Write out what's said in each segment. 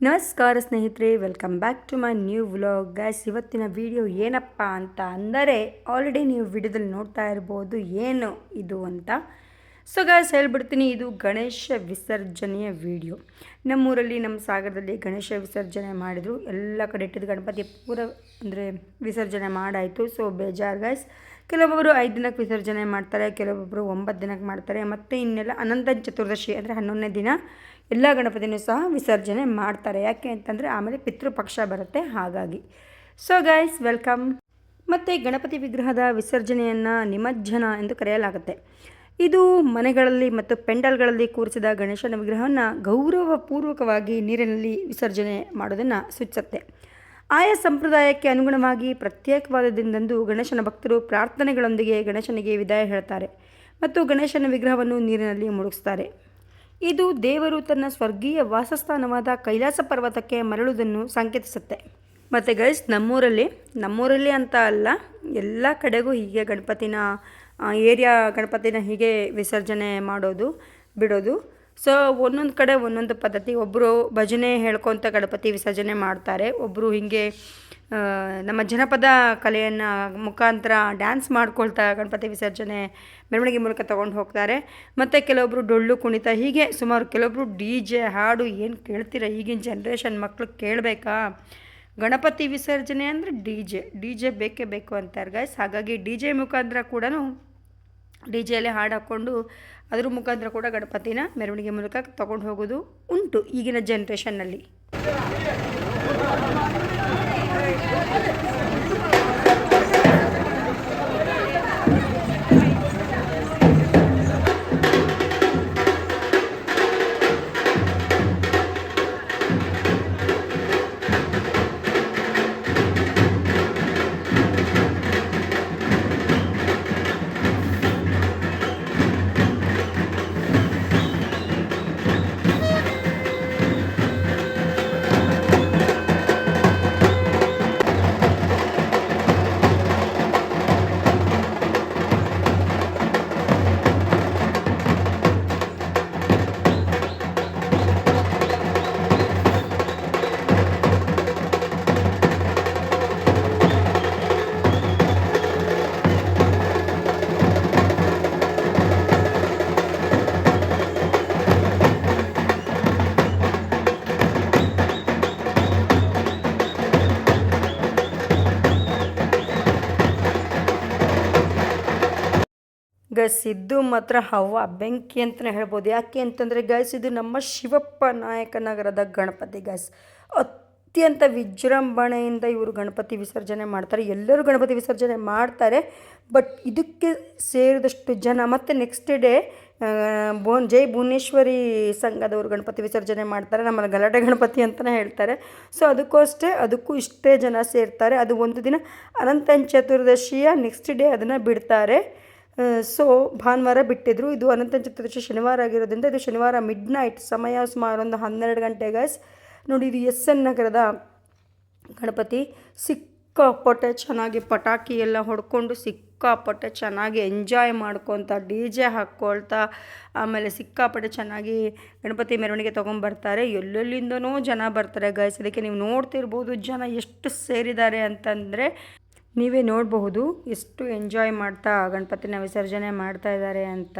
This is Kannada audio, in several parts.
ನಮಸ್ಕಾರ ಸ್ನೇಹಿತರೆ, welcome back to my new vlog. Guys, ಇವತ್ತಿನ ವಿಡಿಯೋ ಏನಪ್ಪ ಅಂತ ಅಂದರೆ ಆಲ್ರೆಡಿ ನೀವು ವಿಡಿಯೋದಲ್ಲಿ ನೋಡ್ತಾ ಇರ್ಬೋದು ಏನು ಇದು ಅಂತ. ಸೊ ಗೈಸ್, ಹೇಳ್ಬಿಡ್ತೀನಿ, ಇದು ಗಣೇಶ ವಿಸರ್ಜನೆಯ ವಿಡಿಯೋ. ನಮ್ಮೂರಲ್ಲಿ ನಮ್ಮ ಸಾಗರದಲ್ಲಿ ಗಣೇಶ ವಿಸರ್ಜನೆ ಮಾಡಿದರು. ಎಲ್ಲ ಕಡೆ ಇಟ್ಟಿದ್ದು ಗಣಪತಿ ಪೂರ ಅಂದರೆ ವಿಸರ್ಜನೆ ಮಾಡಾಯಿತು. ಸೊ ಬೇಜಾರು ಗೈಸ್. ಕೆಲವೊಬ್ಬರು 5 ದಿನಕ್ಕೆ ವಿಸರ್ಜನೆ ಮಾಡ್ತಾರೆ, ಕೆಲವೊಬ್ಬರು 9 ದಿನಕ್ಕೆ ಮಾಡ್ತಾರೆ, ಮತ್ತು ಇನ್ನೆಲ್ಲ ಅನಂತ ಚತುರ್ದಶಿ ಅಂದರೆ 11ನೇ ದಿನ ಎಲ್ಲ ಗಣಪತಿನೂ ಸಹ ವಿಸರ್ಜನೆ ಮಾಡ್ತಾರೆ. ಯಾಕೆ ಅಂತಂದರೆ ಆಮೇಲೆ ಪಿತೃಪಕ್ಷ ಬರುತ್ತೆ, ಹಾಗಾಗಿ. So guys, welcome. ಮತ್ತು ಗಣಪತಿ ವಿಗ್ರಹದ ವಿಸರ್ಜನೆಯನ್ನು ನಿಮಜ್ಜನ ಎಂದು ಕರೆಯಲಾಗುತ್ತೆ. ಇದು ಮನೆಗಳಲ್ಲಿ ಮತ್ತು ಪೆಂಡಲ್ಗಳಲ್ಲಿ ಕೂರಿಸಿದ ಗಣೇಶನ ವಿಗ್ರಹವನ್ನು ಗೌರವಪೂರ್ವಕವಾಗಿ ನೀರಿನಲ್ಲಿ ವಿಸರ್ಜನೆ ಮಾಡೋದನ್ನು ಸೂಚಿಸುತ್ತೆ. ಆಯಾ ಸಂಪ್ರದಾಯಕ್ಕೆ ಅನುಗುಣವಾಗಿ ಪ್ರತ್ಯೇಕವಾದ ದಿನದಂದು ಗಣೇಶನ ಭಕ್ತರು ಪ್ರಾರ್ಥನೆಗಳೊಂದಿಗೆ ಗಣೇಶನಿಗೆ ವಿದಾಯ ಹೇಳ್ತಾರೆ ಮತ್ತು ಗಣೇಶನ ವಿಗ್ರಹವನ್ನು ನೀರಿನಲ್ಲಿ ಮುಳುಗಿಸ್ತಾರೆ. ಇದು ದೇವರು ತನ್ನ ಸ್ವರ್ಗೀಯ ವಾಸಸ್ಥಾನವಾದ ಕೈಲಾಸ ಪರ್ವತಕ್ಕೆ ಮರಳುವುದನ್ನು ಸಂಕೇತಿಸುತ್ತೆ. ಮತ್ತು ಗೈಸ್, ನಮ್ಮೂರಲ್ಲಿ ಅಂತ ಅಲ್ಲ, ಎಲ್ಲ ಕಡೆಗೂ ಹೀಗೆ ಗಣಪತಿನ ಏರಿಯಾ ಗಣಪತಿನ ಹೀಗೆ ವಿಸರ್ಜನೆ ಬಿಡೋದು. ಸೊ ಒಂದೊಂದು ಕಡೆ ಒಂದೊಂದು ಪದ್ಧತಿ. ಒಬ್ಬರು ಭಜನೆ ಹೇಳ್ಕೊತ ಗಣಪತಿ ವಿಸರ್ಜನೆ ಮಾಡ್ತಾರೆ, ಒಬ್ಬರು ಹೀಗೆ ನಮ್ಮ ಜನಪದ ಕಲೆಯನ್ನು ಮುಖಾಂತರ ಡ್ಯಾನ್ಸ್ ಮಾಡ್ಕೊಳ್ತಾ ಗಣಪತಿ ವಿಸರ್ಜನೆ ಮೆರವಣಿಗೆ ಮೂಲಕ ತೊಗೊಂಡು ಹೋಗ್ತಾರೆ. ಮತ್ತು ಕೆಲವೊಬ್ಬರು ಡೊಳ್ಳು ಕುಣಿತ, ಹೀಗೆ ಸುಮಾರು. ಕೆಲವೊಬ್ಬರು DJ ಹಾಡು. ಏನು ಕೇಳ್ತೀರ, ಈಗಿನ ಜನ್ರೇಷನ್ ಮಕ್ಕಳು ಕೇಳಬೇಕಾ? ಗಣಪತಿ ವಿಸರ್ಜನೆ ಅಂದರೆ ಡಿ ಜೆ ಬೇಕೇ ಬೇಕು ಅಂತಾರೆ ಗೈಸ್. ಹಾಗಾಗಿ DJ ಮುಖಾಂತರ ಕೂಡ DJಯಲ್ಲಿ ಹಾಡು ಹಾಕ್ಕೊಂಡು ಅದ್ರ ಮುಖಾಂತರ ಕೂಡ ಗಣಪತಿನ ಮೆರವಣಿಗೆ ಮೂಲಕ ತೊಗೊಂಡು ಹೋಗೋದು ಉಂಟು ಈಗಿನ ಜನ್ರೇಷನ್ನಲ್ಲಿ. ಗೈಸ್, ಇದು ಮಾತ್ರ ಹವ್ವ ಬೆಂಕಿ ಅಂತಲೇ ಹೇಳ್ಬೋದು. ಯಾಕೆ ಅಂತಂದರೆ ಗೈಸ್, ಇದು ನಮ್ಮ ಶಿವಪ್ಪ ನಾಯಕ ನಗರದ ಗಣಪತಿ ಗೈಸ್. ಅತ್ಯಂತ ವಿಜೃಂಭಣೆಯಿಂದ ಇವರು ಗಣಪತಿ ವಿಸರ್ಜನೆ ಮಾಡ್ತಾರೆ. ಎಲ್ಲರೂ ಗಣಪತಿ ವಿಸರ್ಜನೆ ಮಾಡ್ತಾರೆ, ಬಟ್ ಇದಕ್ಕೆ ಸೇರಿದಷ್ಟು ಜನ. ಮತ್ತು ನೆಕ್ಸ್ಟ್ ಡೇ ಜೈ ಭುವನೇಶ್ವರಿ ಸಂಘದವರು ಗಣಪತಿ ವಿಸರ್ಜನೆ ಮಾಡ್ತಾರೆ. ನಮ್ಮಲ್ಲಿ ಗಲಾಟೆ ಗಣಪತಿ ಅಂತಲೇ ಹೇಳ್ತಾರೆ. ಸೊ ಅದಕ್ಕೂ ಇಷ್ಟೇ ಜನ ಸೇರ್ತಾರೆ. ಅದು ಒಂದು ದಿನ ಅನಂತ ಚತುರ್ದಶಿಯ ನೆಕ್ಸ್ಟ್ ಡೇ ಅದನ್ನು ಬಿಡ್ತಾರೆ. ಸೊ ಭಾನುವಾರ ಬಿಟ್ಟಿದ್ರು. ಇದು ಅನಂತ ಚತುರ್ದಶಿ ಶನಿವಾರ ಆಗಿರೋದ್ರಿಂದ ಇದು ಶನಿವಾರ ಮಿಡ್ನೈಟ್ ಸಮಯ ಸುಮಾರು ಒಂದು 12 ಗಂಟೆ ಗೈಸ್. ನೋಡಿ, ಇದು SN ನಗರದ ಗಣಪತಿ. ಸಿಕ್ಕಾಪಟ್ಟೆ ಚೆನ್ನಾಗಿ ಪಟಾಕಿ ಎಲ್ಲ ಹೊಡ್ಕೊಂಡು ಸಿಕ್ಕಾಪಟ್ಟೆ ಚೆನ್ನಾಗಿ ಎಂಜಾಯ್ ಮಾಡ್ಕೊತ DJ ಹಾಕ್ಕೊಳ್ತಾ ಆಮೇಲೆ ಸಿಕ್ಕಾಪಟ್ಟೆ ಚೆನ್ನಾಗಿ ಗಣಪತಿ ಮೆರವಣಿಗೆ ತೊಗೊಂಬರ್ತಾರೆ. ಎಲ್ಲೆಲ್ಲಿಂದನೋ ಜನ ಬರ್ತಾರೆ ಗೈಸ್. ಅದಕ್ಕೆ ನೀವು ನೋಡ್ತಿರ್ಬೋದು ಜನ ಎಷ್ಟು ಸೇರಿದ್ದಾರೆ ಅಂತಂದರೆ ನೀವೇ ನೋಡಬಹುದು ಎಷ್ಟು ಎಂಜಾಯ್ ಮಾಡ್ತಾ ಗಣಪತಿನ ವಿಸರ್ಜನೆ ಮಾಡ್ತಾ ಇದ್ದಾರೆ ಅಂತ.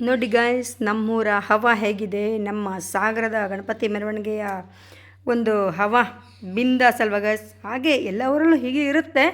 ನೋಡಿ ಗಾಯ್ಸ್, ನಮ್ಮೂರ ಹವಾ ಹೇಗಿದೆ, ನಮ್ಮ ಸಾಗರದ ಗಣಪತಿ ಮೆರವಣಿಗೆಯ ಒಂದು ಹವಾ ಬಿಂದಾಸ್ ಅಲ್ವಾ ಗಾಯ್ಸ್. ಹಾಗೆ ಎಲ್ಲ ಊರಲ್ಲೂ ಹೀಗೆ ಇರುತ್ತೆ,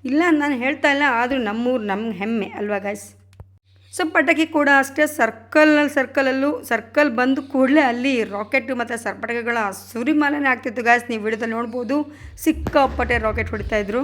ಇಲ್ಲ ನಾನು ಹೇಳ್ತಾ ಇಲ್ಲ, ಆದರೂ ನಮ್ಮೂರು ನಮ್ಮ ಹೆಮ್ಮೆ ಅಲ್ವಾ ಗಾಯ್ಸ್. ಸೊ ಪಟಾಕಿ ಕೂಡ ಅಷ್ಟೇ, ಸರ್ಕಲ್ ಬಂದು ಕೂಡಲೇ ಅಲ್ಲಿ ರಾಕೆಟ್ ಮತ್ತು ಪಟಾಕಿಗಳ ಸುರಿಮಾಲನೆ ಆಗ್ತಿತ್ತು ಗಾಯ್ಸ್. ನೀವು ವಿಡಿಯೋದಲ್ಲಿ ನೋಡ್ಬೋದು, ಸಿಕ್ಕಾಪಟ್ಟೆ ರಾಕೆಟ್ ಹೊಡಿತಾಯಿದ್ರು.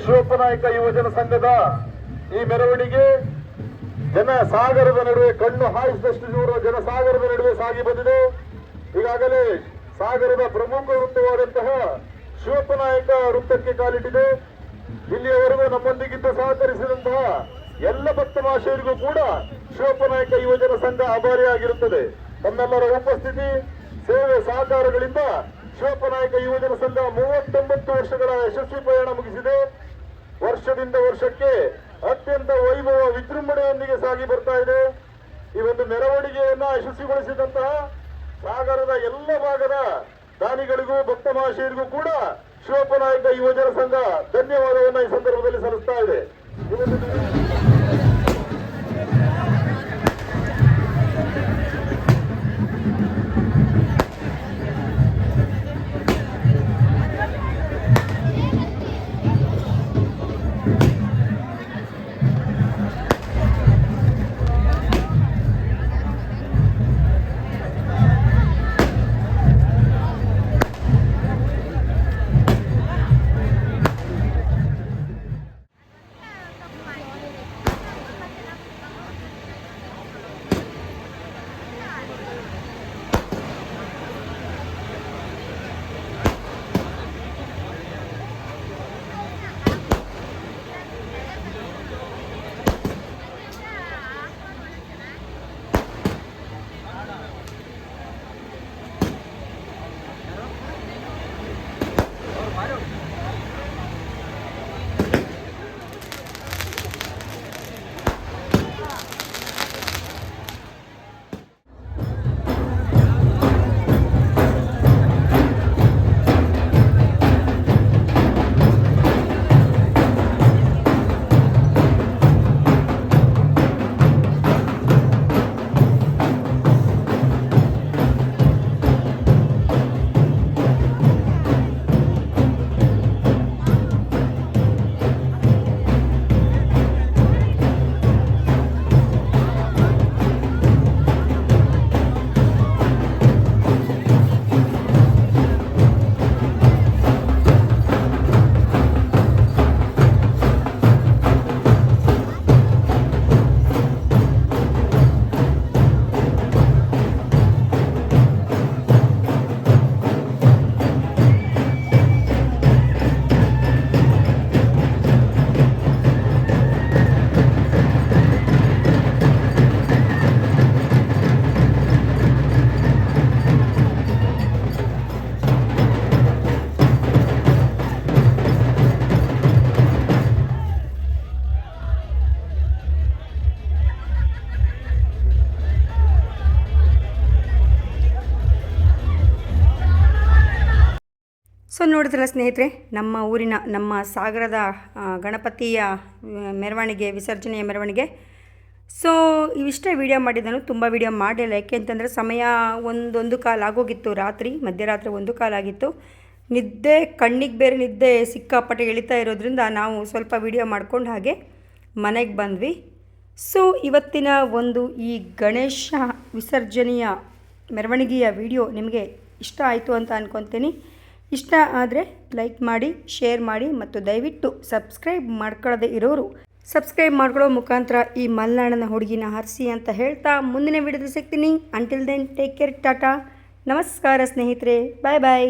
ಶಿವಪ್ಪನಾಯಕ ಯುವಜನ ಸಂಘದ ಈ ಮೆರವಣಿಗೆ ಜನಸಾಗರದ ನಡುವೆ ಕಣ್ಣು ಹಾಯಿಸಿದಷ್ಟು ದೂರ ಜನಸಾಗರದ ನಡುವೆ ಸಾಗಿ ಬಂದಿದೆ. ಈಗಾಗಲೇ ಸಾಗರದ ಪ್ರಮುಖ ವೃತ್ತವಾದಂತಹ ಶಿವಪ್ಪನಾಯಕ ವೃತ್ತಕ್ಕೆ ಕಾಲಿಟ್ಟಿದೆ. ಇಲ್ಲಿಯವರೆಗೂ ನಮ್ಮೊಂದಿಗಿದ್ದು ಸಹಕರಿಸಿದಂತಹ ಎಲ್ಲ ಭಕ್ತ ಮಹಾಶಯರಿಗೂ ಕೂಡ ಶಿವಪ್ಪನಾಯಕ ಯುವಜನ ಸಂಘ ಆಭಾರಿಯಾಗಿರುತ್ತದೆ. ತಮ್ಮೆಲ್ಲರ ಉಪಸ್ಥಿತಿ, ಸೇವೆ, ಸಹಕಾರಗಳಿಂದ ಶಿವಪ್ಪನಾಯಕ ಯುವಜನ ಸಂಘ 39 ವರ್ಷಗಳ ಯಶಸ್ವಿ ಪಯಣ ಮುಗಿಸಿದೆ. ವರ್ಷದಿಂದ ವರ್ಷಕ್ಕೆ ಅತ್ಯಂತ ವೈಭವ ವಿಜೃಂಭಣೆಯೊಂದಿಗೆ ಸಾಗಿ ಬರ್ತಾ ಇದೆ. ಈ ಒಂದು ಮೆರವಣಿಗೆಯನ್ನ ಯಶಸ್ವಿಗೊಳಿಸಿದಂತಹ ಸಾಗರದ ಎಲ್ಲ ಭಾಗದ ದಾನಿಗಳಿಗೂ ಭಕ್ತ ಮಹಾಶಯರಿಗೂ ಕೂಡ ಶಿವಪ್ಪನಾಯಕ ಯುವಜನ ಸಂಘ ಧನ್ಯವಾದವನ್ನ ಈ ಸಂದರ್ಭದಲ್ಲಿ ಸಲ್ಲಿಸ್ತಾ ಇದೆ. ಸೊ ನೋಡಿದ್ರಲ್ಲ ಸ್ನೇಹಿತರೆ, ನಮ್ಮ ಊರಿನ ನಮ್ಮ ಸಾಗರದ ಗಣಪತಿಯ ಮೆರವಣಿಗೆ, ವಿಸರ್ಜನೆಯ ಮೆರವಣಿಗೆ. ಸೊ ಇವಿಷ್ಟೇ ವೀಡಿಯೋ ಮಾಡಿದ್ದನು, ತುಂಬ ವೀಡಿಯೋ ಮಾಡಿಲ್ಲ. ಯಾಕೆ ಅಂತಂದರೆ ಸಮಯ ಒಂದು ಕಾಲು ಆಗೋಗಿತ್ತು, ಮಧ್ಯರಾತ್ರಿ 1 ಕಾಲು ಆಗಿತ್ತು. ನಿದ್ದೆ, ಕಣ್ಣಿಗೆ ಬೇರೆ ನಿದ್ದೆ ಸಿಕ್ಕಾಪಟ್ಟೆ ಎಳಿತಾ ಇರೋದ್ರಿಂದ ನಾವು ಸ್ವಲ್ಪ ವೀಡಿಯೋ ಮಾಡ್ಕೊಂಡು ಹಾಗೆ ಮನೆಗೆ ಬಂದ್ವಿ. ಸೊ ಇವತ್ತಿನ ಈ ಗಣೇಶ ವಿಸರ್ಜನೆಯ ಮೆರವಣಿಗೆಯ ವಿಡಿಯೋ ನಿಮಗೆ ಇಷ್ಟ ಆಯಿತು ಅಂತ ಅಂದ್ಕೊತೀನಿ. ಇಷ್ಟ ಆದರೆ ಲೈಕ್ ಮಾಡಿ, ಶೇರ್ ಮಾಡಿ ಮತ್ತು ದಯವಿಟ್ಟು ಸಬ್ಸ್ಕ್ರೈಬ್ ಮಾಡ್ಕೊಳ್ಳದೆ ಇರೋರು ಸಬ್ಸ್ಕ್ರೈಬ್ ಮಾಡ್ಕೊಳ್ಳೋ ಮುಖಾಂತರ ಈ ಮಲೆನಾಡಿನ ಹುಡುಗಿನ ಹರಿಸಿ ಅಂತ ಹೇಳ್ತಾ ಮುಂದಿನ ವಿಡಿಯೋದಲ್ಲಿ ಸಿಗ್ತೀನಿ. ಅಂಟಿಲ್ ದೆನ್ ಟೇಕ್ ಕೇರ್, ಟಾಟಾ, ನಮಸ್ಕಾರ ಸ್ನೇಹಿತರೆ, ಬಾಯ್ ಬಾಯ್.